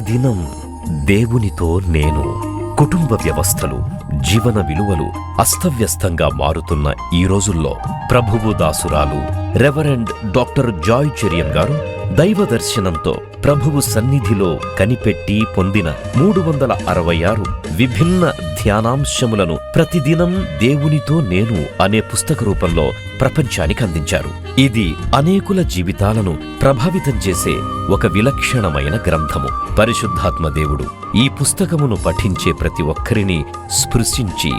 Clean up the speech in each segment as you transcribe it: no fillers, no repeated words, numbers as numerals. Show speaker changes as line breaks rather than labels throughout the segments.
దినం దేవునితో నేను. కుటుంబ వ్యవస్థలు, జీవన విలువలు అస్తవ్యస్తంగా మారుతున్న ఈ రోజుల్లో ప్రభువు దాసురాలు రెవరెండ్ డాక్టర్ జాయ్ చెరియన్ గారు దైవ దర్శనంతో ప్రభువు సన్నిధిలో కనిపెట్టి పొందిన 366 విభిన్న ధ్యానాంశములను ప్రతిదినం దేవునితో నేను అనే పుస్తక రూపంలో ప్రపంచానికి అందించారు. ఇది అనేకుల జీవితాలను ప్రభావితం చేసే ఒక విలక్షణమైన గ్రంథము. పరిశుద్ధాత్మ దేవుడు ఈ పుస్తకమును పఠించే ప్రతి ఒక్కరిని స్పృశించి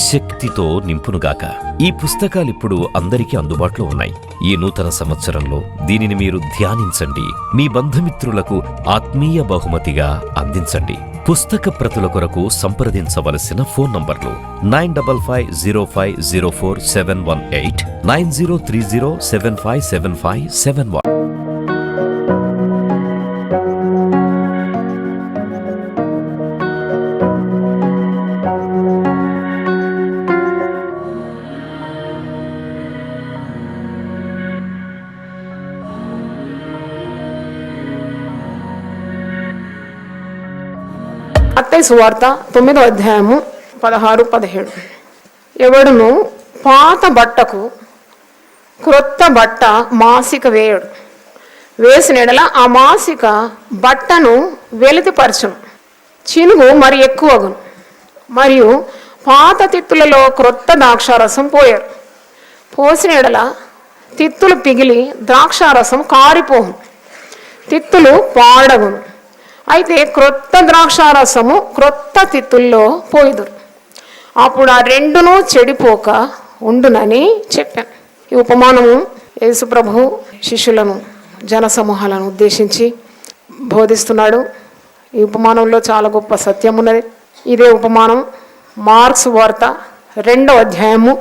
శక్తితో నింపునుగాక. ఈ పుస్తకాలిప్పుడు అందరికీ అందుబాటులో ఉన్నాయి. ఈ నూతన సంవత్సరంలో దీనిని మీరు ధ్యానించండి, మీ బంధుమిత్రులకు ఆత్మీయ బహుమతిగా అందించండి. పుస్తక ప్రతుల కొరకు సంప్రదించవలసిన ఫోన్ నంబర్లు 9550504718, 9030757571.
మత్తయి సువార్త 9వ అధ్యాయము 16-17. ఎవడును పాత బట్టకు క్రొత్త బట్ట మాసిక వేయడు, వేసిన ఎడల ఆ మాసిక బట్టను వెలితిపరచును, చినుగు మరి ఎక్కువగును. మరియు పాత తిత్తులలో క్రొత్త ద్రాక్షారసం పోయారు, పోసిన ఎడల తిత్తులు పిగిలి ద్రాక్షారసం కారిపోను, తిత్తులు పాడగును. అయితే క్రొత్త ద్రాక్షారసము క్రొత్త తిత్తుల్లో పోయిదురు, అప్పుడు ఆ రెండును చెడిపోక ఉండునని చెప్పాను. ఈ ఉపమానము యేసు ప్రభు శిష్యులను, జనసమూహాలను ఉద్దేశించి బోధిస్తున్నాడు. ఈ ఉపమానంలో చాలా గొప్ప సత్యం ఉన్నది. ఇదే ఉపమానం మార్క్స్ వార్త 2వ అధ్యాయము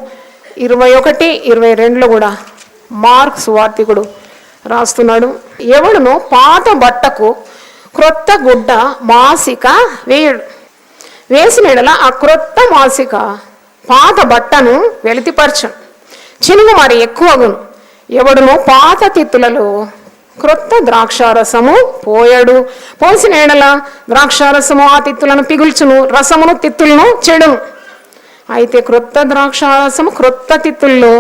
21-22లో కూడా మార్క్స్ వార్తికుడు రాస్తున్నాడు. ఎవడును పాత బట్టకు క్రొత్త గుడ్డ మాసిక వేయడు, వేసిన ఎడల ఆ క్రొత్త మాసిక పాత బట్టను వెలితిపరచను, చినుగు మరి ఎక్కువగును. ఎవడును పాత తిత్తులలో క్రొత్త ద్రాక్షారసము పోయడు, పోసిన ఎడల ద్రాక్షారసము ఆ తిత్తులను పిగుల్చును, రసమును తిత్తులను చెడును. అయితే క్రొత్త ద్రాక్షారసము క్రొత్త తిత్తుల్లో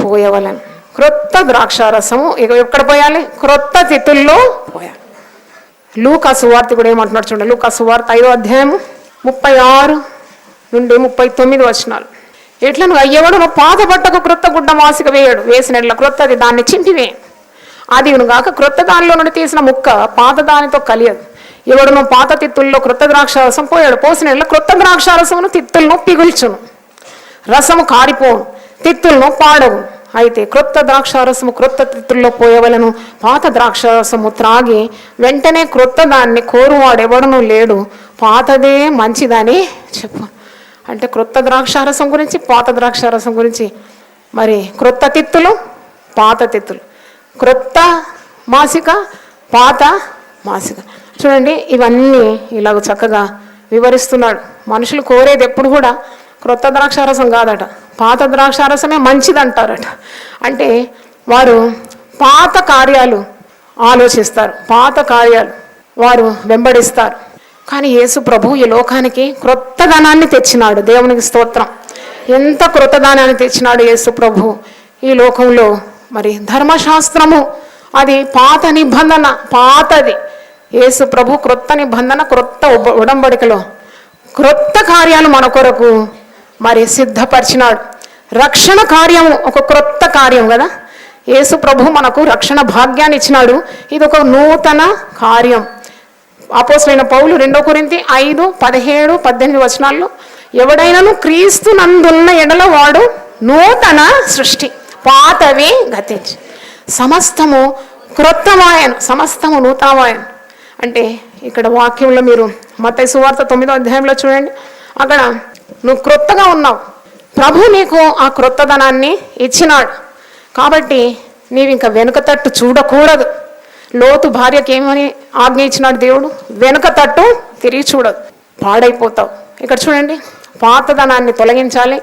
పోయవలను. క్రొత్త ద్రాక్షారసము ఎక్కడ పోయాలి? క్రొత్త తిత్తుల్లో పోయాలి. లూకా సువార్త కూడా ఏమంటున్నాడు చూడండి. లూకా సువార్త 5వ అధ్యాయము 36-39 వచనాలు. ఎట్లనగా ఎవడును పాత బట్టకు క్రొత్త గుడ్డ మాసిక వేయడు, వేసిన క్రొత్తది దాన్ని చింపివే, అది గాక క్రొత్త దానిలో నుండి తీసిన ముక్క పాత దానితో కలియదు. ఎవడును పాత తిత్తుల్లో క్రొత్త ద్రాక్షారసం పోయాడు, పోసిన క్రొత్త ద్రాక్షారసమును తిత్తులను పిగుల్చును, రసము కారిపోను, తిత్తులను పాడవు. అయితే క్రొత్త ద్రాక్షారసము క్రొత్త తిత్తుల్లో పోయవలను, పాత ద్రాక్షారసము త్రాగి వెంటనే క్రొత్త దాన్ని కోరువాడెవడనూ లేడు, పాతదే మంచిదని చెప్పు. అంటే క్రొత్త ద్రాక్షారసం గురించి, పాత ద్రాక్షారసం గురించి. మరి క్రొత్త తిత్తులు, పాత తిత్తులు, క్రొత్త మాసిక, పాత మాసిక. చూడండి, ఇవన్నీ ఇలాగ చక్కగా వివరిస్తున్నాడు. మనుషులు కోరేది ఎప్పుడు కూడా క్రొత్త ద్రాక్షారసం కాదట, పాత ద్రాక్షారసమే మంచిదంటారట. అంటే వారు పాత కార్యాలు ఆలోచిస్తారు, పాత కార్యాలు వారు వెంబడిస్తారు. కానీ యేసు ప్రభు ఈ లోకానికి క్రొత్తదనాన్ని తెచ్చినాడు. దేవునికి స్తోత్రం. ఎంత క్రొత్తదనాన్ని తెచ్చినాడు యేసు ప్రభు ఈ లోకంలో. మరి ధర్మశాస్త్రము అది పాత నిబంధన, పాతది. యేసు ప్రభు క్రొత్త నిబంధన, క్రొత్త ఉడంబడికలో క్రొత్త కార్యాలు మన కొరకు మరి సిద్ధపరిచినాడు. రక్షణ కార్యము ఒక క్రొత్త కార్యం కదా. యేసు ప్రభు మనకు రక్షణ భాగ్యాన్ని ఇచ్చినాడు. ఇది ఒక నూతన కార్యం. అపోస్తలుడైన పౌలు 2 కొరింథీ 5:17-18 వచనాల్లో ఎవడైనాను క్రీస్తు నందున్న ఎడల వాడు నూతన సృష్టి, పాతవి గతించి సమస్తము క్రొత్తమాయను, సమస్తము నూతనమాయను. అంటే ఇక్కడ వాక్యంలో మీరు మత్తయి సువార్త 9వ అధ్యాయంలో చూడండి. అక్కడ నువ్వు క్రొత్తగా ఉన్నావు, ప్రభు నీకు ఆ క్రొత్తదనాన్ని ఇచ్చినాడు. కాబట్టి నీవు ఇంకా వెనుక తట్టు చూడకూడదు. లోతు భార్యకి ఏమని ఆజ్ఞ ఇచ్చినాడు దేవుడు? వెనుక తట్టు తిరిగి చూడదు, పాడైపోతావు. ఇక్కడ చూడండి, పాతదనాన్ని తొలగించాలి,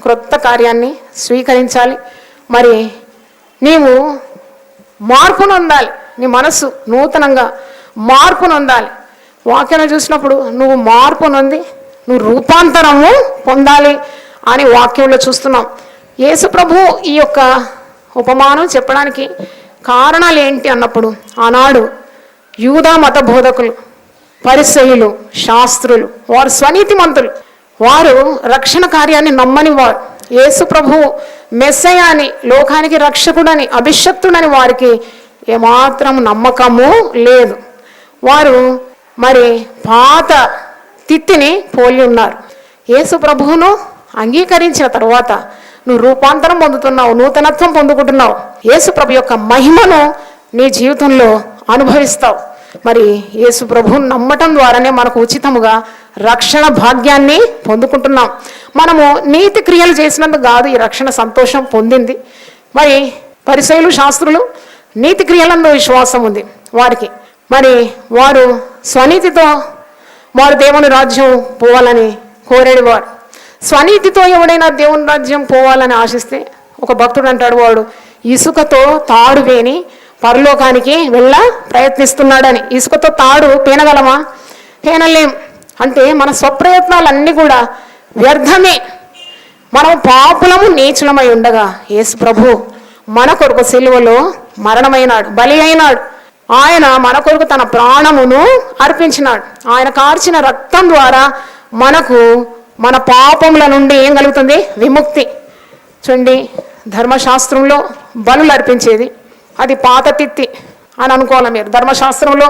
క్రొత్త కార్యాన్ని స్వీకరించాలి. మరి నీవు మార్పు నొందాలి, నీ మనస్సు నూతనంగా మార్పు నొందాలి. వాక్యాన్ని చూసినప్పుడు నువ్వు మార్పు నొంది నువ్వు రూపాంతరము పొందాలి అని వాక్యంలో చూస్తున్నాం. యేసు ప్రభు ఈ యొక్క ఉపమానం చెప్పడానికి కారణాలు ఏంటి అన్నప్పుడు, ఆనాడు యూదా మత బోధకులు, పరిసయ్యులు, శాస్త్రులు, వారు స్వనీతిమంతులు, వారు రక్షణ కార్యాన్ని నమ్మని వారు, యేసు ప్రభు మెస్సయాని, లోకానికి రక్షకుడని, అభిషక్తుడని వారికి ఏమాత్రం నమ్మకము లేదు. వారు మరి పాత తిత్తిని పోలి ఉన్నారు. యేసు ప్రభువును అంగీకరించిన తర్వాత నువ్వు రూపాంతరం పొందుతున్నావు, నూతనత్వం పొందుకుంటున్నావు, యేసు ప్రభు యొక్క మహిమను నీ జీవితంలో అనుభవిస్తావు. మరి యేసు ప్రభువును నమ్మటం ద్వారానే మనకు ఉచితముగా రక్షణ భాగ్యాన్ని పొందుకుంటున్నాం. మనము నీతి క్రియలు చేసినందుకు కాదు ఈ రక్షణ సంతోషం పొందింది. మరి పరిసయ్యులు, శాస్త్రులు నీతి క్రియలందు విశ్వాసం ఉంది వారికి. మరి వారు స్వనీతితో వారు దేవుని రాజ్యం పోవాలని కోరేవారు. స్వనీతితో ఎవడైనా దేవుని రాజ్యం పోవాలని ఆశిస్తే, ఒక భక్తుడు అంటాడు, వాడు ఇసుకతో తాడు వేని పరలోకానికి వెళ్ళ ప్రయత్నిస్తున్నాడని. ఇసుకతో తాడు పేనగలమా? పేనలేం. అంటే మన స్వప్రయత్నాలన్నీ కూడా వ్యర్థమే. మనం పాపులము నీచులమై ఉండగా యేసు ప్రభు మన కొరకు సిలువలో మరణమైనాడు, బలి అయినాడు. ఆయన మన కొరకు తన ప్రాణమును అర్పించినాడు. ఆయన కార్చిన రక్తం ద్వారా మనకు మన పాపముల నుండి ఏం కలుగుతుంది? విముక్తి. చూడండి, ధర్మశాస్త్రంలో బలులు అర్పించేది అది పాత తిత్తి అని అనుకోవాలి మీరు. ధర్మశాస్త్రంలో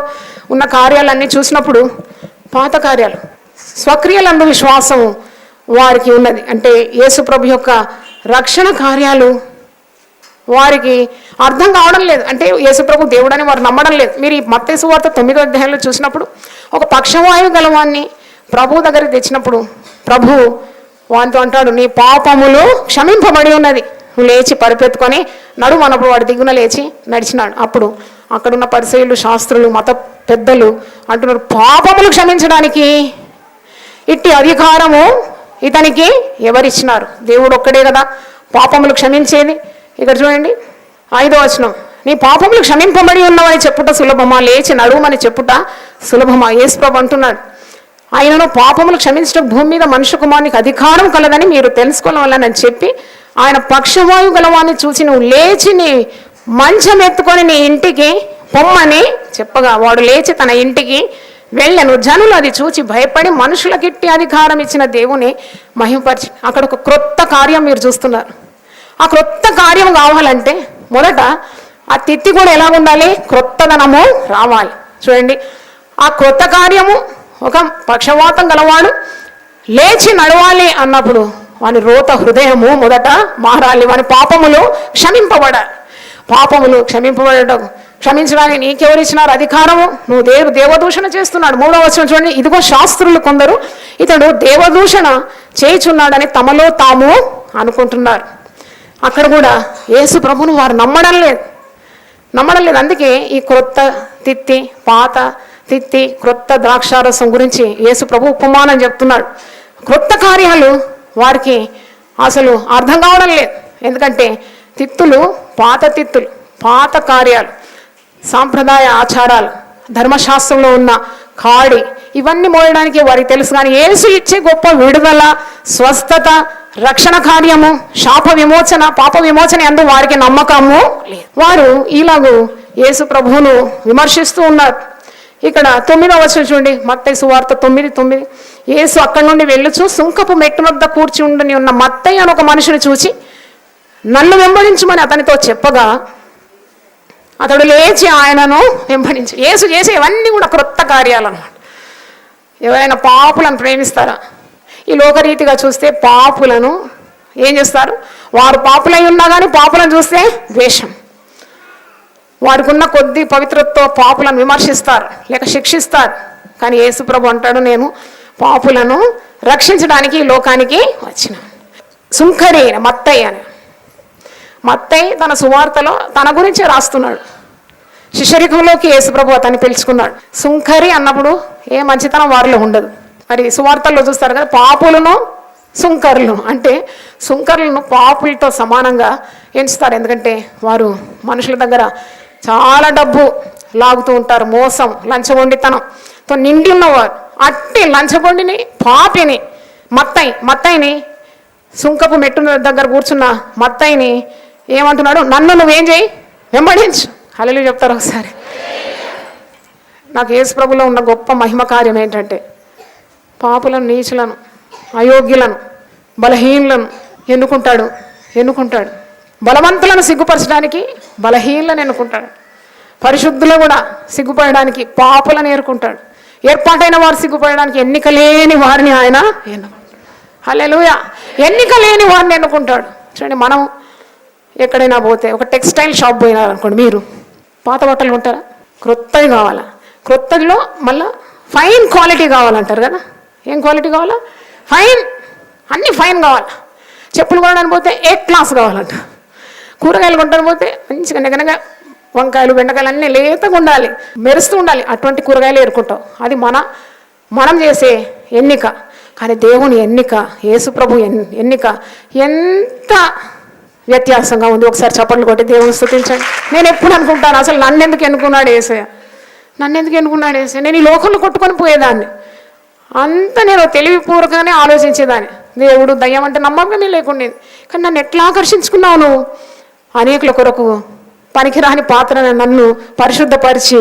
ఉన్న కార్యాలన్నీ చూసినప్పుడు పాత కార్యాలు. స్వక్రియలందు విశ్వాసం వారికి ఉన్నది. అంటే యేసు ప్రభు యొక్క రక్షణ కార్యాలు వారికి అర్థం కావడం లేదు. అంటే యేసుప్రభు దేవుడని వారు నమ్మడం లేదు. మీరు ఈ మత్తయి సువార్త 9వ అధ్యాయంలో చూసినప్పుడు ఒక పక్షవాయువు గలవాన్ని ప్రభు దగ్గరికి తెచ్చినప్పుడు ప్రభు వానితో అంటాడు, నీ పాపములు క్షమింపబడి ఉన్నది, నువ్వు లేచి పరిపెత్తుకొని నడుము అన్నప్పుడు వాడు దిగున లేచి నడిచినాడు. అప్పుడు అక్కడున్న పరిసయ్యులు, శాస్త్రులు, మత పెద్దలు అంటున్నారు, పాపములు క్షమించడానికి ఇట్టి అధికారము ఇతనికి ఎవరిచ్చినారు? దేవుడు ఒక్కడే కదా పాపములు క్షమించేది. ఇక్కడ చూడండి 5వ వచనం, నీ పాపములు క్షమింపబడి ఉన్నావని చెప్పుట సులభమా, లేచి నడుమని చెప్పుట సులభమా? యేసు ప్రభు అంటున్నాడు, ఆయనను పాపములు క్షమించడం భూమి మీద మనుష్య కుమారునికి అధికారం కలదని మీరు తెలుసుకోవాలని చెప్పి ఆయన పక్షవాయువు గలవాన్ని చూసి నువ్వు లేచి నీ మంచం ఎత్తుకొని నీ ఇంటికి పొమ్మని చెప్పగా వాడు లేచి తన ఇంటికి వెళ్ళను. జనులు అది చూచి భయపడి మనుషులకిట్టి అధికారం ఇచ్చిన దేవుని మహిమపరిచి. అక్కడ ఒక క్రొత్త కార్యం మీరు చూస్తున్నారు. ఆ క్రొత్త కార్యం కావాలంటే మొదట ఆ తిత్తి కూడా ఎలా ఉండాలి? క్రొత్తదనము రావాలి. చూడండి, ఆ క్రొత్త కార్యము ఒక పక్షవాతం గలవాడు లేచి నడవాలి అన్నప్పుడు వాని రోత హృదయము మొదట మారాలి. వాని పాపములు క్షమింపబడాలి. పాపములు క్షమించడానికి నీకెవరిచ్చినారు అధికారము? నువ్వు దేవదూషణ చేస్తున్నాడు. 3వ వచనం చూడండి, ఇదిగో శాస్త్రులు కొందరు ఇతడు దేవదూషణ చేయుచున్నాడని తమలో తాము అనుకుంటున్నారు. అక్కడ కూడా యేసు ప్రభును వారు నమ్మడం లేదు. అందుకే ఈ క్రొత్త తిత్తి, పాత తిత్తి, క్రొత్త ద్రాక్షారసం గురించి యేసు ప్రభు ఉపమానం చెప్తున్నాడు. క్రొత్త కార్యాలు వారికి అసలు అర్థం కావడం లేదు. ఎందుకంటే తిత్తులు, పాత కార్యాలు, సాంప్రదాయ ఆచారాలు, ధర్మశాస్త్రంలో ఉన్న కాడి, ఇవన్నీ మోయడానికి వారికి తెలుసు. కానీ యేసు ఇచ్చే గొప్ప విడుదల, స్వస్థత, రక్షణ కార్యము, శాప విమోచన, పాప విమోచన అందు వారికి నమ్మకము లేదు. వారు ఇలాగూ యేసు ప్రభువును విమర్శిస్తూ ఉన్నారు. ఇక్కడ 9వ వచనం చూడండి, మత్తయి సువార్త 9:9. యేసు అక్కడి నుండి వెళ్ళుచు సుంకపు మెట్టు వద్ద కూర్చి ఉండని ఉన్న మత్తయి అని ఒక మనిషిని చూచి నన్ను వెంబడించమని అతనితో చెప్పగా అతడు లేచి ఆయనను వెంబడించి. యేసు చేసే ఇవన్నీ కూడా క్రొత్త కార్యాలు అన్నమాట. ఎవరైనా పాపులను ప్రేమిస్తారా? ఈ లోకరీతిగా చూస్తే పాపులను ఏం చేస్తారు? వారు పాపులై ఉన్నా కానీ పాపులను చూస్తే ద్వేషం. వారికి ఉన్న కొద్ది పవిత్రతతో పాపులను విమర్శిస్తారు, లేక శిక్షిస్తారు. కానీ యేసు ప్రభు అంటాడు, నేను పాపులను రక్షించడానికి ఈ లోకానికి వచ్చిన. సుంకరి మత్తయి తన సువార్తలో తన గురించే రాస్తున్నాడు. శిష్యరికంలోకి యేసు ప్రభు అతన్ని పిలుచుకున్నాడు. సుంకరి అన్నప్పుడు ఏ మంచితనం వారిలో ఉండదు. మరి సువార్తల్లో చూస్తారు కదా, పాపులను సుంకరులు అంటే సుంకరులను పాపులతో సమానంగా ఎంచుతారు. ఎందుకంటే వారు మనుషుల దగ్గర చాలా డబ్బు లాగుతూ ఉంటారు. మోసం, లంచగొండితనం, తో నిండి ఉన్నవారు. అట్టి లంచగొండిని, పాపిని, మత్తయిని సుంకపు మెట్టు దగ్గర కూర్చున్న మత్తయిని ఏమంటున్నాడు? నన్ను నువ్వేం చేయి, వెంబడించు. హల్లెలూయా చెప్తారు ఒకసారి. నాకు యేసు ప్రభులో ఉన్న గొప్ప మహిమ కార్యం ఏంటంటే, పాపులను, నీచులను, అయోగ్యులను, బలహీనులను ఎన్నుకుంటాడు. బలవంతులను సిగ్గుపరచడానికి బలహీనులను ఎన్నుకుంటాడు. పరిశుద్ధులు కూడా సిగ్గుపడడానికి పాపులను ఏర్కుంటాడు. ఏర్పాటైన వారు సిగ్గుపడడానికి ఎన్నిక లేని వారిని ఆయన ఎన్నుకుంటాడు. హల్లెలూయా. ఎన్నిక లేని వారిని ఎన్నుకుంటాడు. చూడండి, మనం ఎక్కడైనా పోతే ఒక టెక్స్టైల్ షాప్ పోయినారనుకోండి, మీరు పాత బట్టలు కొంటారా? క్రొత్తవి కావాలా? క్రొత్తలో మళ్ళీ ఫైన్ క్వాలిటీ కావాలంటారు కదా. ఏం క్వాలిటీ కావాలా? ఫైన్, అన్నీ ఫైన్ కావాలా. చెప్పులు కొనడానికి పోతే ఏ క్లాస్ కావాలంట. కూరగాయలు కొనడానికి పోతే మంచిగా నెగనగా వంకాయలు, బెండకాయలు అన్నీ లేతగా ఉండాలి, మెరుస్తూ ఉండాలి. అటువంటి కూరగాయలు ఏరుకుంటాం. అది మనం చేసే ఎన్నిక. కానీ దేవుని ఎన్నిక, యేసు ప్రభు ఎన్నిక ఎంత వ్యత్యాసంగా ఉంది. ఒకసారి చప్పట్లు కొట్టి దేవుని స్తుతించండి. నేను ఎప్పుడు అనుకుంటాను, అసలు నన్ను ఎందుకు ఎన్నుకున్నాడు యేసయ్య? నేను ఈ లోకంలో కొట్టుకొని పోయేదాన్ని. అంత నేను తెలివిపూర్వకంగానే ఆలోచించేదాన్ని. దేవుడు దయ్యం అంటే నమ్మకమే లేకుండేది. కానీ నన్ను ఎట్లా ఆకర్షించుకున్నావు నువ్వు? అనేకుల కొరకు పనికిరాని పాత్రను నన్ను పరిశుద్ధపరిచి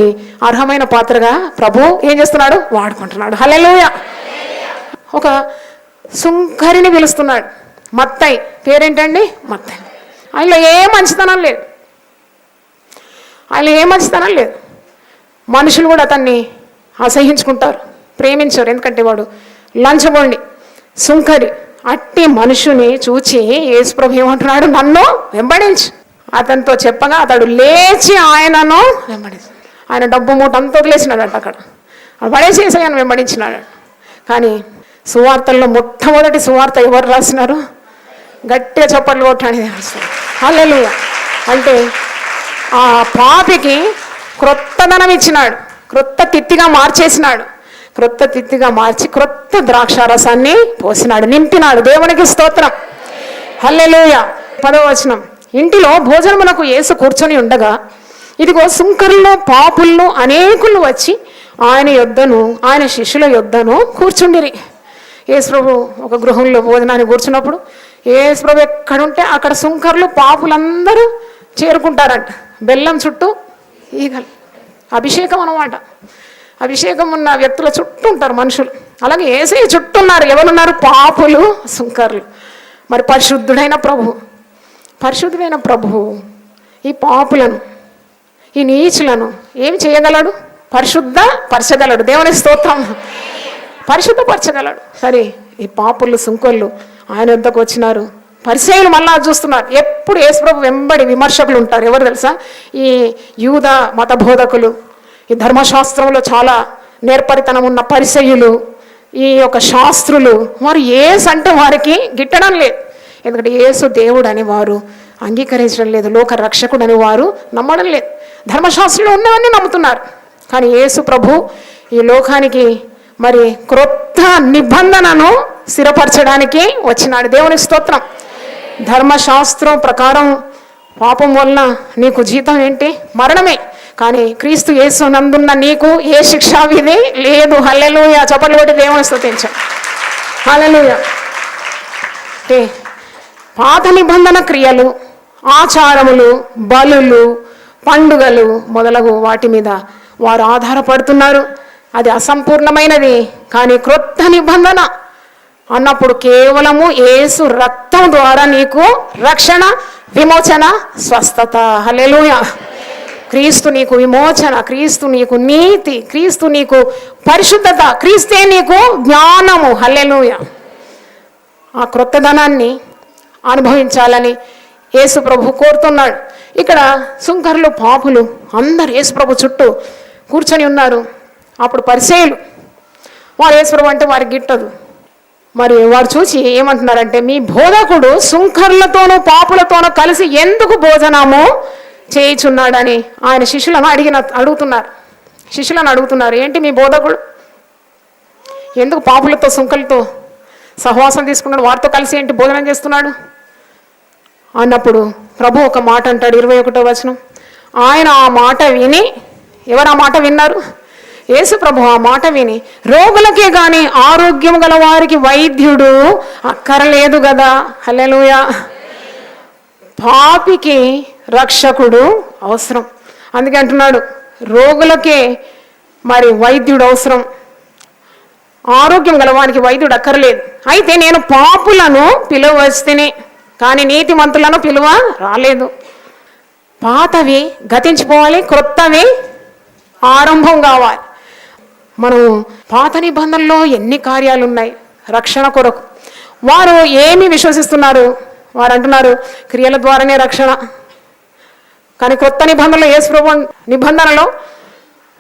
అర్హమైన పాత్రగా ప్రభు ఏం చేస్తున్నాడు? వాడుకుంటున్నాడు. హల్లెలూయా. ఒక సుంకరిని పిలుస్తున్నాడు. మత్తయి పేరేంటండి? మత్తయి. ఆయనలో ఏ మంచితనం లేదు. మనుషులు కూడా అతన్ని అసహించుకుంటారు, ప్రేమించారు. ఎందుకంటే వాడు లంచగొండి, సుంకరి. అట్టి మనుషుని చూచి యేసు ప్రభు ఏమంటున్నాడు? నన్ను వెంబడించు. అతనితో చెప్పగా అతడు లేచి ఆయనను వెంబడించు. ఆయన డబ్బు మూట అంతా వదిలేసినాడట అక్కడ. పడేసి యేసయ్యను వెంబడించినాడు. కానీ సువార్తల్లో మొట్టమొదటి సువార్త ఎవరు రాసినారు? గట్టిగా చప్పట్లు కొట్టడానికి రాస్తారు. హల్లెలూయా. అంటే ఆ పాపికి క్రొత్తదనం ఇచ్చినాడు, క్రొత్త తిత్తిగా మార్చి క్రొత్త ద్రాక్షారసాన్ని పోసినాడు, నింపినాడు. దేవునికి స్తోత్రం. హల్లెలూయా. 10వ వచనం. ఇంటిలో భోజనమునకు యేసు కూర్చొని ఉండగా ఇదిగో సుంకరులు, పాపులను అనేకులు వచ్చి ఆయన శిష్యుల యొద్దను కూర్చుండిరి. యేసు ప్రభు ఒక గృహంలో భోజనాన్ని కూర్చున్నప్పుడు యేసు ప్రభు ఎక్కడుంటే అక్కడ సుంకరులు, పాపులందరూ చేరుకుంటారంట. బెల్లం చుట్టూ ఈగలు. అభిషేకం అన్నమాట. అభిషేకం ఉన్న వ్యక్తుల చుట్టూ ఉంటారు మనుషులు. అలాగే యేసయ్య చుట్టూ ఉన్నారు. ఎవరున్నారు? పాపులు, సుంకరులు. మరి పరిశుద్ధుడైన ప్రభువు ఈ పాపులను, ఈ నీచులను ఏమి చేయగలడు? పరిశుద్ధపరచగలడు. దేవుని స్తోత్రం. పరిశుద్ధపరచగలడు. సరే, ఈ పాపులు, సుంకరులు ఆయన వద్దకు వచ్చినారు. పరిసయ్యులు మళ్ళా చూస్తున్నారు. ఎప్పుడు యేసు ప్రభు వెంబడి విమర్శకులు ఉంటారు. ఎవరు తెలుసా? ఈ యూద మత బోధకులు, ఈ ధర్మశాస్త్రంలో చాలా నేర్పరితనం ఉన్న పరిసయ్యులు, ఈ యొక్క శాస్త్రులు. వారు యేసు అంటే వారికి గిట్టడం లేదు. ఎందుకంటే యేసు దేవుడు అని వారు అంగీకరించడం లేదు, లోక రక్షకుడు అని వారు నమ్మడం లేదు. ధర్మశాస్త్రంలో ఉన్నవన్నీ నమ్ముతున్నారు. కానీ యేసు ప్రభు ఈ లోకానికి మరి క్రొత్త నిబంధనను స్థిరపరచడానికి వచ్చినాడు. దేవునికి స్తోత్రం. ధర్మశాస్త్రం ప్రకారం పాపం వలన నీకు జీతం ఏంటి? మరణమే. కానీ క్రీస్తు యేసు నందున్న నీకు ఏ శిక్షా విధి లేదు. హల్లెలూయా. చప్పట్లు కొట్టి దేవుని స్తుతించు. హల్లెలూయా. అంటే పాత నిబంధన క్రియలు, ఆచారములు, బలులు, పండుగలు మొదలగు వాటి మీద వారు ఆధారపడుతున్నారు. అది అసంపూర్ణమైనది. కానీ క్రొత్త నిబంధన అన్నప్పుడు కేవలము యేసు రక్తం ద్వారా నీకు రక్షణ, విమోచన, స్వస్థత. హల్లెలూయా. క్రీస్తు నీకు విమోచన, క్రీస్తు నీకు నీతి, క్రీస్తు నీకు పరిశుద్ధత, క్రీస్తే నీకు జ్ఞానము. హల్లెలూయా. ఆ క్రొత్తదనాన్ని అనుభవించాలని యేసు ప్రభు కోరుతున్నాడు. ఇక్కడ సుంకరులు, పాపులు అందరు యేసు ప్రభు చుట్టూ కూర్చొని ఉన్నారు. అప్పుడు పరిసయ్యులు, వారు యేసు ప్రభు అంటే వారికి గిట్టదు. మరి వారు చూసి ఏమంటున్నారంటే, మీ బోధకుడు సుంకరులతోనూ పాపులతోనూ కలిసి ఎందుకు భోజనము చేయుచున్నాడని ఆయన శిష్యులను అడుగుతున్నారు. ఏంటి మీ బోధకుడు ఎందుకు పాపులతో, సుంకరులతో సహవాసం తీసుకున్నాడు? వారితో కలిసి ఏంటి భోజనం చేస్తున్నాడు అన్నప్పుడు ప్రభు ఒక మాట అంటాడు. 21వ వచనం. ఆయన ఆ మాట విని, ఎవరు ఆ మాట విన్నారు? యేసు ప్రభు ఆ మాట విని రోగులకే గాని ఆరోగ్యం గల వారికి వైద్యుడు అక్కరలేదు కదా. హల్లెలూయా. పాపికి రక్షకుడు అవసరం. అందుకే అంటున్నాడు రోగులకే మరి వైద్యుడు అవసరం, ఆరోగ్యం గలవానికి వైద్యుడు అక్కర్లేదు. అయితే నేను పాపులను పిలువవచ్చితిని కానీ నీతిమంతులను పిలువ రాలేదు. పాతవి గతించిపోవాలి, క్రొత్తవి ఆరంభం కావాలి. మనం పాత నిబంధనలో ఎన్ని కార్యాలు ఉన్నాయి రక్షణ కొరకు. వారు ఏమి విశ్వసిస్తున్నారు? వారు అంటున్నారు క్రియల ద్వారానే రక్షణ. కానీ క్రొత్త నిబంధనలో యేసు ప్రభు నిబంధనలో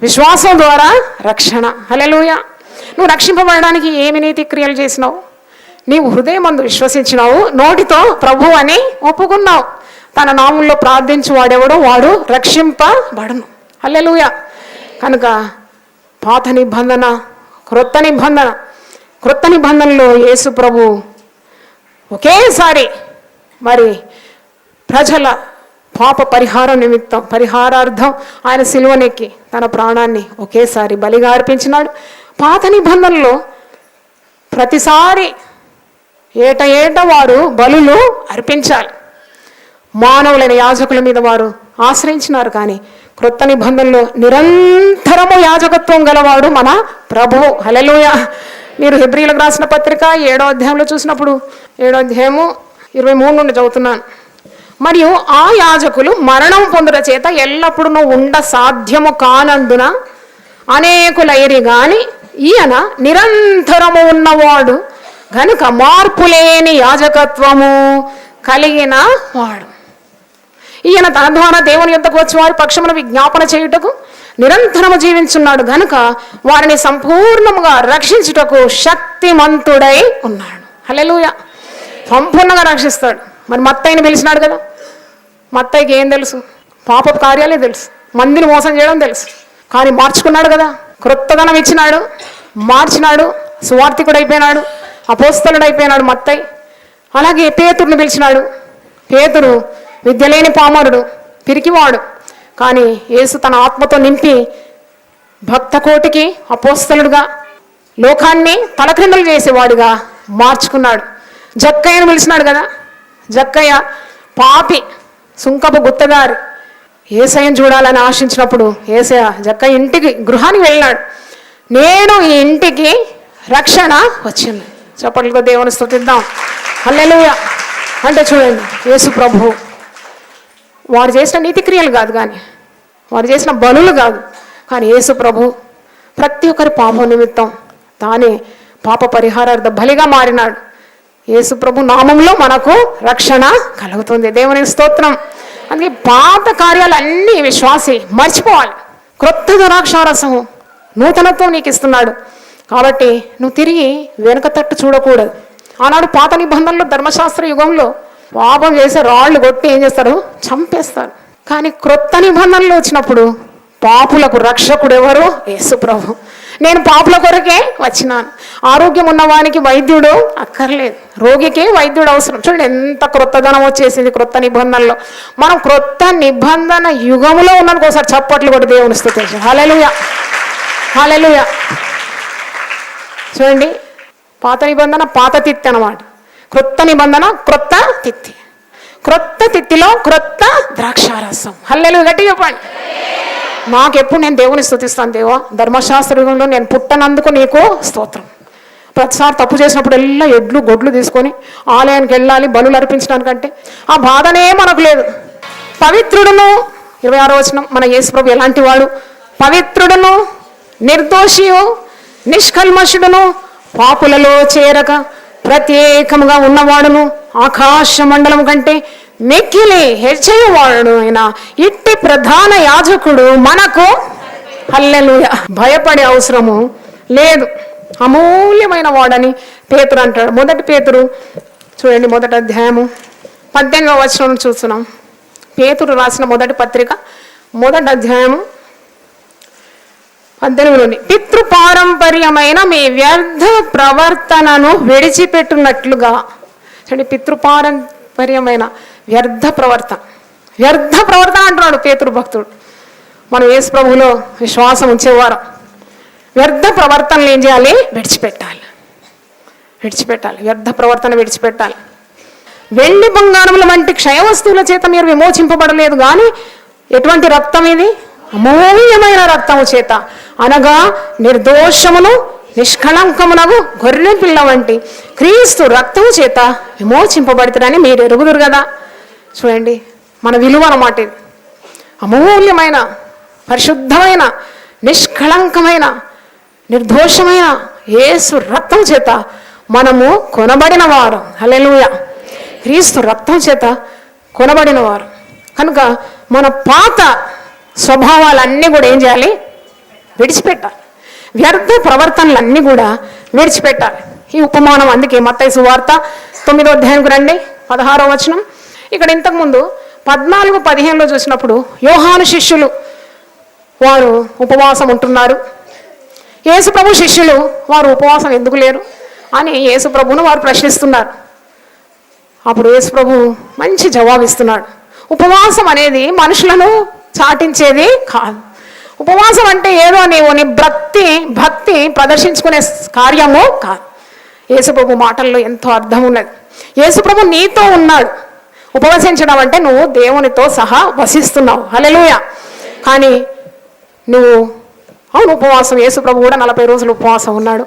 విశ్వాసం ద్వారా రక్షణ. హల్లెలూయా. నువ్వు రక్షింపబడడానికి ఏమి నీతి క్రియలు చేసినావు? నీవు హృదయమందు విశ్వసించినావు, నోటితో ప్రభు అని ఒప్పుకున్నావు. తన నామంలో ప్రార్థించు వాడెవడో వాడు రక్షింపబడును. హల్లెలూయా. కనుక పాత నిబంధన, క్రొత్త నిబంధన. క్రొత్త నిబంధనలో యేసు ప్రభు ఒకేసారి మరి ప్రజల పాప పరిహారం నిమిత్తం, పరిహారార్థం ఆయన సిలువనెక్కి తన ప్రాణాన్ని ఒకేసారి బలిగా అర్పించినాడు. పాత నిబంధనలో ప్రతిసారి ఏట వారు బలులు అర్పించాలి. మానవులైన యాజకుల మీద వారు ఆశ్రయించినారు. కానీ క్రొత్త నిబంధనలో నిరంతరము యాజకత్వం గలవాడు మన ప్రభువు. హల్లెలూయా. మీరు హెబ్రీలకు రాసిన పత్రిక 7వ అధ్యాయంలో చూసినప్పుడు 7వ అధ్యాయము 23 నుండి చదువుతున్నాను. మరియు ఆ యాజకులు మరణం పొందుట చేత ఎల్లప్పుడూ ఉండ సాధ్యము కానందున అనేకులైరి గాని ఈయన నిరంతరము ఉన్నవాడు గనుక మార్పులేని యాజకత్వము కలిగిన వాడు. ఈయన తన ద్వారా దేవుని యొద్దకు వచ్చి వారి పక్షమున విజ్ఞాపన చేయుటకు నిరంతరము జీవించున్నాడు గనుక వారిని సంపూర్ణముగా రక్షించుటకు శక్తిమంతుడై ఉన్నాడు. హల్లెలూయా. సంపూర్ణంగా రక్షిస్తాడు. మరి మత్తయిని పిలిచినాడు కదా. మత్తయికి ఏం తెలుసు? పాపపు కార్యాలే తెలుసు, మందిని మోసం చేయడం తెలుసు. కానీ మార్చుకున్నాడు కదా, క్రొత్తదనం ఇచ్చినాడు, మార్చినాడు, సువార్థికుడు అయిపోయినాడు, అపోస్తలుడు అయిపోయినాడు మత్తయి. అలాగే పేతురుని పిలిచినాడు. పేతురు విద్యలేని పామరుడు, పిరికివాడు. కానీ యేసు తన ఆత్మతో నింపి భక్త కోటికి అపోస్తలుడుగా, లోకాన్ని తలక్రిందులు చేసేవాడుగా మార్చుకున్నాడు. జక్కయ్యను పిలిచినాడు కదా. జక్కయ్య పాపి, సుంకపు గుత్తదారి. యేసయ్యను చూడాలని ఆశించినప్పుడు యేసయ్య జక్కయ్య ఇంటికి, గృహానికి వెళ్ళినాడు. నేను ఈ ఇంటికి రక్షణ వచ్చింది. చప్పట్లతో దేవుని స్తుతిద్దాం. హల్లెలూయా. అంటే చూడండి, యేసు ప్రభువు వారు చేసిన నీతి క్రియలు కాదు, కానీ వారు చేసిన బలులు కాదు, కానీ యేసు ప్రభు ప్రతి ఒక్కరి పాపం నిమిత్తం తానే పాప పరిహారార్థ బలిగా మారినాడు. యేసు ప్రభు నామంలో మనకు రక్షణ కలుగుతుంది. దేవునికి స్తోత్రం. అందుకే పాత కార్యాలన్నీ విశ్వాసి మర్చిపోవాలి. క్రొత్త ద్రాక్షారసము, నూతనత్వం నీకు ఇస్తున్నాడు. కాబట్టి నువ్వు తిరిగి వెనుక తట్టు చూడకూడదు. ఆనాడు పాత నిబంధనలో ధర్మశాస్త్ర యుగంలో పాపం చేసే రాళ్ళు కొట్టి ఏం చేస్తారు? చంపేస్తారు. కానీ క్రొత్త నిబంధనలు వచ్చినప్పుడు పాపులకు రక్షకుడు ఎవరు? యేసు ప్రభు. నేను పాపుల కొరకే వచ్చినాను. ఆరోగ్యం ఉన్నవానికి వైద్యుడు అక్కర్లేదు, రోగికి వైద్యుడు అవసరం. చూడండి ఎంత క్రొత్తదనం వచ్చేసింది క్రొత్త నిబంధనలో. మనం క్రొత్త నిబంధన యుగంలో ఉన్నాను. ఒకసారి చప్పట్లు కూడా దేవుని స్తుతించండి. హల్లెలూయా, హల్లెలూయా. చూడండి, పాత నిబంధన పాత తిత్తి అన్నమాట, క్రొత్త నిబంధన క్రొత్త తిత్తి. క్రొత్త తిత్తిలో క్రొత్త ద్రాక్షారసం. హల్లెలూయా, గట్టిగా చెప్పండి. నాకెప్పుడు నేను దేవుని స్తుతిస్తాను. దేవా, ధర్మశాస్త్ర యుగంలో నేను పుట్టనందుకు నీకు స్తోత్రం. ప్రతిసారి తప్పు చేసినప్పుడు ఎల్లా ఎడ్లు గొడ్లు తీసుకొని ఆలయానికి వెళ్ళాలి బలులు అర్పించడానికంటే ఆ బాధనే మనకు లేదు. పవిత్రుడును, 26వ వచనం, మన యేసు ప్రభు ఎలాంటి వాడు? పవిత్రుడును, నిర్దోషియు, నిష్కల్మషుడును, పాపులలో చేరక ప్రత్యేకముగా ఉన్నవాడును, ఆకాశ మండలం కంటే మిక్కిలి హెచ్చయవాడు అయిన ఇట్టి ప్రధాన యాజకుడు మనకు హల్లెలూయా భయపడే అవసరము లేదు. అమూల్యమైన వాడని పేతురు అంటాడు. మొదటి పేతురు చూడండి, 1వ అధ్యాయము 18వ వచనం చూస్తున్నాం. పేతురు రాసిన మొదటి పత్రిక 1వ అధ్యాయము 18 పితృపారంపర్యమైన మీ వ్యర్థ ప్రవర్తనను విడిచిపెట్టున్నట్లుగా. చూడండి, పితృపారంపర్యమైన వ్యర్థ ప్రవర్తన, వ్యర్థ ప్రవర్తన అంటున్నాడు పేతురు భక్తుడు. మనం యేసు ప్రభువులో విశ్వాసం ఉంచేవారం, వ్యర్థ ప్రవర్తనలు ఏం చేయాలి? విడిచిపెట్టాలి. వ్యర్థ ప్రవర్తన విడిచిపెట్టాలి. వెండి బంగారముల వంటి క్షయ వస్తువుల చేత మీరు విమోచింపబడలేదు కానీ ఎటువంటి రక్తం ఇది? అమూల్యమైన రక్తము చేత, అనగా నిర్దోషమును నిష్కళంకమునగు గొర్రె పిల్ల వంటి క్రీస్తు రక్తము చేత విమోచింపబడతారని మీరు ఎరుగుదురు కదా. చూడండి, మన విలువ అన్నమాట ఇది. అమూల్యమైన, పరిశుద్ధమైన, నిష్కళంకమైన, నిర్దోషమైన యేసు రక్తం చేత మనము కొనబడిన వారు. హల్లెలూయా. క్రీస్తు రక్తం చేత కొనబడిన వారు కనుక మన పాత స్వభావాలన్నీ కూడా ఏం చేయాలి? విడిచిపెట్టాలి. వ్యర్థ ప్రవర్తనలన్నీ కూడా విడిచిపెట్టాలి. ఈ ఉపమానం అందుకే మత్తయి సువార్త 9వ అధ్యాయంకు రండి, 16వ వచనం. ఇక్కడ ఇంతకుముందు 14-15లో చూసినప్పుడు యోహాను శిష్యులు వారు ఉపవాసం ఉంటున్నారు. యేసు ప్రభు శిష్యులు వారు ఉపవాసం ఎందుకు లేరు అని యేసు ప్రభువును వారు ప్రశ్నిస్తున్నారు. అప్పుడు యేసు ప్రభు మంచి జవాబు ఇస్తున్నాడు. ఉపవాసం అనేది మనుషులను చాటించేది కాదు. ఉపవాసం అంటే ఏదో నీ భక్తి ప్రదర్శించుకునే కార్యము కాదు. యేసుప్రభు మాటల్లో ఎంతో అర్థం ఉన్నది. యేసుప్రభు నీతో ఉన్నాడు. ఉపవసించడం అంటే నువ్వు దేవునితో సహా వసిస్తున్నావు. హల్లెలూయా. కానీ నువ్వు అవును ఉపవాసం, యేసుప్రభు కూడా 40 రోజులు ఉపవాసం ఉన్నాడు,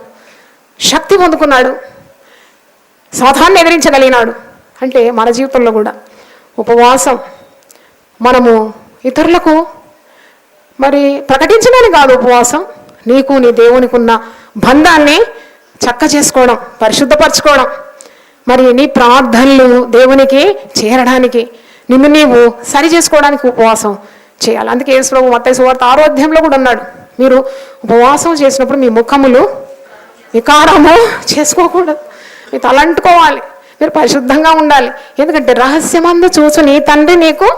శక్తి పొందుకున్నాడు, సాతాన్ని ఎదిరించగలిగినాడు. అంటే మన జీవితంలో కూడా ఉపవాసం మనము ఇతరులకు మరి ప్రకటించడానికి కాదు. ఉపవాసం నీకు నీ దేవునికి ఉన్న బంధాన్ని చక్క చేసుకోవడం, పరిశుద్ధపరచుకోవడం, మరి నీ ప్రార్థనలు దేవునికి చేరడానికి, నిన్ను నీవు సరి చేసుకోవడానికి ఉపవాసం చేయాలి. అందుకే యేసు ప్రభు మత్తయి సువార్త 6వ అధ్యాయంలో కూడా ఉన్నాడు, మీరు ఉపవాసం చేసినప్పుడు మీ ముఖములు వికారము చేసుకోకూడదు, మీ తలంటుకోవాలి, మీరు పరిశుద్ధంగా ఉండాలి. ఎందుకంటే రహస్యమందు చూసు నీ తండ్రి నీకు.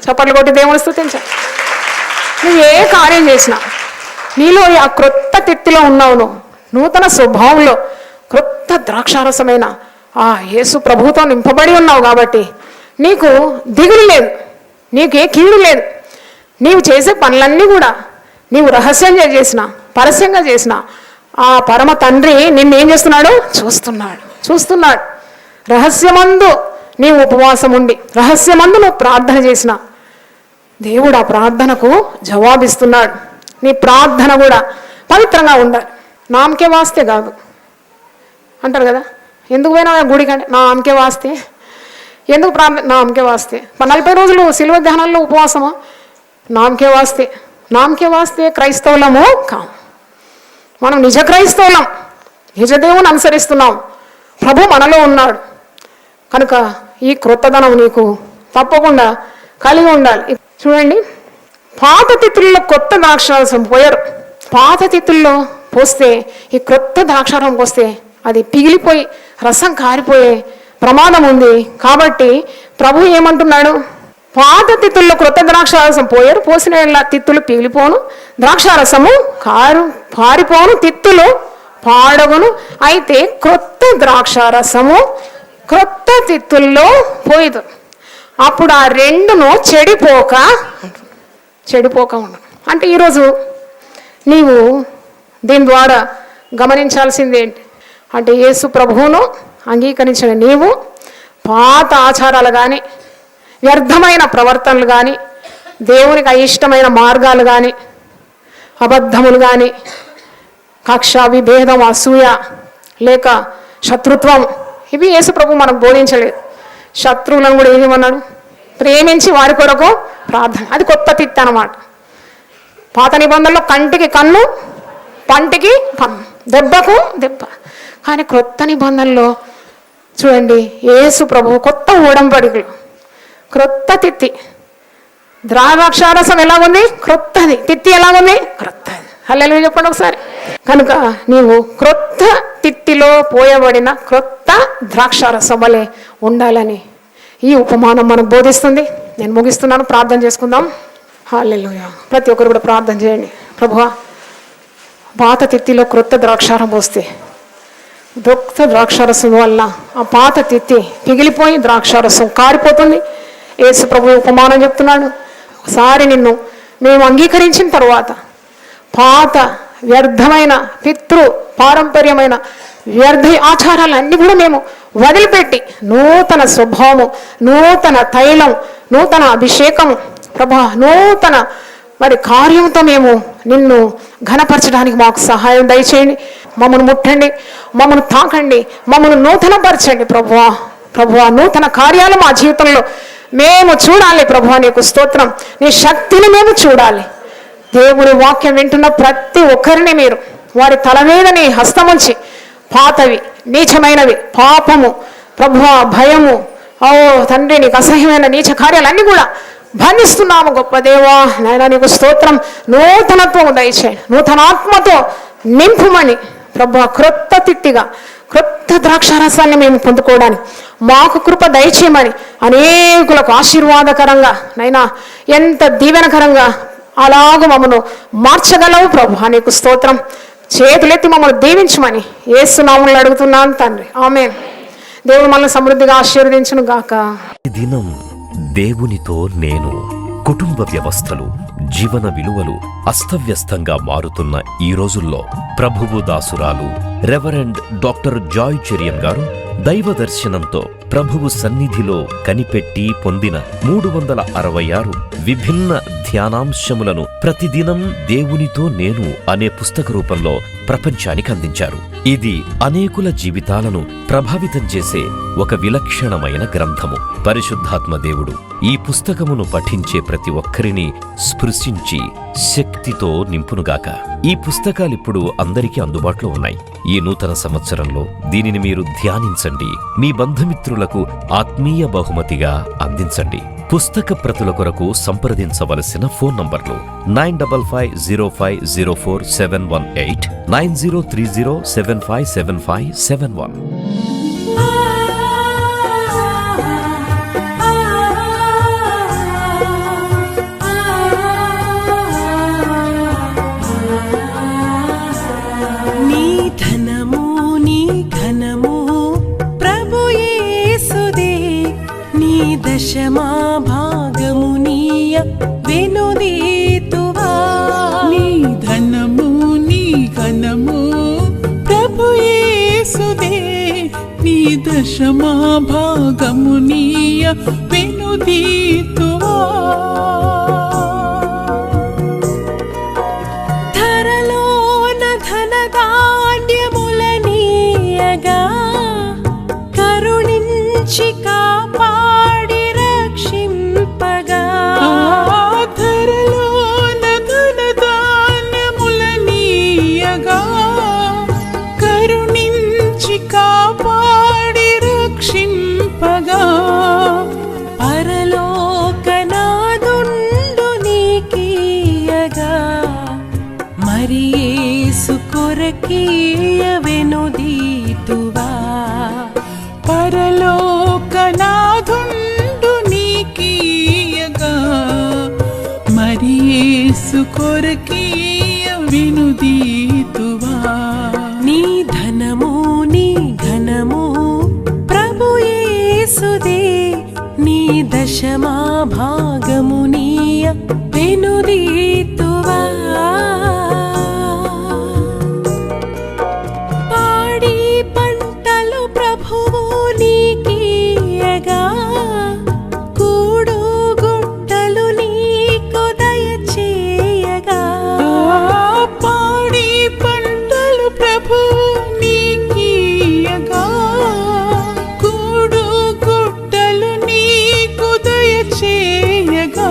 చప్పట్లు కొట్టి దేవుని స్తుతించాలి. నువ్వు ఏ కార్యం చేసినా నీలో ఆ క్రొత్త తిత్తిలో ఉన్నావు, నువ్వు నూతన స్వభావంలో క్రొత్త ద్రాక్షారసమైన ఆ యేసు ప్రభువుతో నింపబడి ఉన్నావు కాబట్టి నీకు దిగులు లేదు, నీకు ఏ కీడు లేదు. నీవు చేసే పనులన్నీ కూడా నీవు రహస్యంగా చేసినా పరస్యంగా చేసినా ఆ పరమ తండ్రి నిన్నేం చేస్తున్నాడు? చూస్తున్నాడు. రహస్యమందు నీవు ఉపవాసం ఉండి రహస్యమందు నువ్వు ప్రార్థన చేసిన దేవుడు ఆ ప్రార్థనకు జవాబిస్తున్నాడు. నీ ప్రార్థన కూడా పవిత్రంగా ఉండాలి. నామకే వాస్తే కాదు అంటారు కదా, ఎందుకు పోయినా గుడి కంటే నామకే వాస్తే, ఎందుకు ప్రార్థన నామకే వాస్తే. 40 రోజులు శిలువ ధ్యానాల్లో ఉపవాసమా? నామకే వాస్తే క్రైస్తవులము కాము. మనం నిజ క్రైస్తవులం, నిజ దేవుని అనుసరిస్తున్నాం, ప్రభు మనలో ఉన్నాడు కనుక ఈ క్రొత్తదనం నీకు తప్పకుండా కలిగి ఉండాలి. చూడండి, పాత తిత్తుల్లో కొత్త ద్రాక్షారసం పోయారు. పాత తిత్తుల్లో పోస్తే ఈ క్రొత్త ద్రాక్షారసం పోస్తే అది పిగిలిపోయి రసం కారిపోయే ప్రమాదం ఉంది. కాబట్టి ప్రభు ఏమంటున్నాడు? పాత తిత్తుల్లో క్రొత్త ద్రాక్షారసం పోయారు, పోసిన తిత్తులు పిగిలిపోను, ద్రాక్షారసము పారిపోను, తిత్తులు పాడగును. అయితే క్రొత్త ద్రాక్షారసము క్రొత్త తిత్తుల్లో పోయిదు, అప్పుడు ఆ రెండును చెడిపోక ఉండు. అంటే ఈరోజు నీవు దీని ద్వారా గమనించాల్సింది ఏంటి అంటే, యేసు ప్రభువును అంగీకరించిన నీవు పాత ఆచారాలు కానీ వ్యర్థమైన ప్రవర్తనలు కానీ దేవునికి అయిష్టమైన మార్గాలు కానీ అబద్ధములు కానీ కక్ష విభేదం అసూయ లేక శత్రుత్వం ఇవి యేసు ప్రభు మనకు బోధించలేదు. శత్రువులను కూడా ఏమన్నాడు? ప్రేమించి వారి కొరకు ప్రార్థన. అది కొత్త తిత్తి అన్నమాట. పాత నిబంధనలో కంటికి కన్ను, పంటికి పన్ను, దెబ్బకు దెబ్బ. కానీ క్రొత్త నిబంధనలో చూడండి, యేసు ప్రభు కొత్త ఉడంబడికలు, క్రొత్త తిత్తి. ద్రాక్షారసం ఎలాగుంది? క్రొత్తది. తిత్తి ఎలాగుంది? క్రొత్తది. హల్లెలూయా చెప్పండి ఒకసారి. కనుక నీవు క్రొత్త తిత్తిలో పోయబడిన క్రొత్త ద్రాక్షారసం వలె ఉండాలని ఈ ఉపమానం మనకు బోధిస్తుంది. నేను ముగిస్తున్నాను, ప్రార్థన చేసుకుందాం. హల్లెలూయా. ప్రతి ఒక్కరు కూడా ప్రార్థన చేయండి. ప్రభువా, పాత తిత్తిలో క్రొత్త ద్రాక్షారం పోస్తే క్రొత్త ద్రాక్షారసం వల్ల ఆ పాత తిత్తి పిగిలిపోయి ద్రాక్షారసం కారిపోతుంది. యేసు ప్రభు ఉపమానం చెప్తున్నాడు. ఒకసారి నిన్ను మేము అంగీకరించిన తర్వాత పాత వ్యర్థమైన పితృ పారంపర్యమైన వ్యర్థ ఆచారాలన్నీ కూడా మేము వదిలిపెట్టి నూతన స్వభావము, నూతన తైలం, నూతన అభిషేకము ప్రభా, నూతన మరి కార్యంతో మేము నిన్ను ఘనపరచడానికి మాకు సహాయం దయచేయండి. మమ్మల్ని ముట్టండి, మమ్మల్ని తాకండి, మమ్మల్ని నూతనపరచండి ప్రభువా. ప్రభువా, నూతన కార్యాలు మా జీవితంలో మేము చూడాలి ప్రభువా. నీకు స్తోత్రం. నీ శక్తిని మేము చూడాలి. దేవుని వాక్యం వింటున్న ప్రతి ఒక్కరిని మీరు వారి తల మీద నీ హస్తముంచి పాతవి, నీచమైనవి, పాపము ప్రభువా, భయము, ఓ తండ్రి, నీకు అసహ్యమైన నీచ కార్యాలన్నీ కూడా బంధిస్తున్నాము గొప్ప దేవా. నాయన నీకు స్తోత్రం. నూతనత్వం దయచేయండి, నూతనాత్మతో నింపుమని ప్రభువా, క్రొత్త తిత్తిగా క్రొత్త ద్రాక్షారసాన్ని మేము పొందుకోవడానికి మాకు కృప దయచేయమని, అనేకులకు ఆశీర్వాదకరంగా నైనా ఎంత దీవెనకరంగా అలాగ మమ్మను మార్చగలవు ప్రభువా. నీకు స్తోత్రం. చేతులెత్తి మమ్మల్ని దీవించమని యేసు నామములో అడుగుతున్నాను తండ్రి, ఆమేన్. దేవుడు మనల్ని సమృద్ధిగా ఆశీర్వదించును గాక.
ఈ దినం దేవునితో నేను. కుటుంబ వ్యవస్థలు, జీవన విలువలు అస్తవ్యస్తంగా మారుతున్న ఈ రోజుల్లో ప్రభువు దాసురాలు రెవరెండ్ డాక్టర్ జాయ్ చెరియన్ గారు దైవ దర్శనంతో ప్రభువు సన్నిధిలో కనిపెట్టి పొందిన 366 విభిన్న ధ్యానాంశములను ప్రతిదినం దేవునితో నేను అనే పుస్తక రూపంలో ప్రపంచానికి అందించారు. ఇది అనేకుల జీవితాలను ప్రభావితం చేసే ఒక విలక్షణమైన గ్రంథము. పరిశుద్ధాత్మ దేవుడు ఈ పుస్తకమును పఠించే ప్రతి ఒక్కరిని స్పృశించి శక్తితో నింపునుగాక. ఈ పుస్తకాలిప్పుడు అందరికీ అందుబాటులో ఉన్నాయి. ఈ నూతన సంవత్సరంలో దీనిని మీరు ధ్యానించండి, మీ బంధుమిత్రులకు ఆత్మీయ బహుమతిగా అందించండి. పుస్తక ప్రతుల కొరకు సంప్రదించవలసిన ఫోన్ నంబర్లు 9550504718, 9030757571.
దశమా భాగమునీయ వెనుదీతువా. నీ ధనము నీ ఘనము ప్రభు యేసుదే, నీ దశమా భాగమునీయ వెనుదీతువా. ధరలోన ధనధాన్యములనీయగా కరుణించి కాపాడి రక్షింపగా. ధరలోన ధనధాన్యములనీయగా కరుణించి కాపాడి రక్షింపగా. పరలోకనాదుండు నీకీయగా మరి యేసు కొరకీయ వెనుదీతువా. పరలోకనాదుండు నీకీయగా మరి యేసు కొరకీయ వెనుదీతువా. నీ ధనము నీ ఘనము ప్రభు యేసుదే, నీ దశమా భాగమునీయ వెనుదీతువా. పాడి పంటలు ప్రభువు నీకీయగా కూడు గుట్టలు నీకు దయచేయగా. పాడి పంటలు ప్రభువు నీకీయగా కూడు గుట్టలు నీకు దయచేయగా.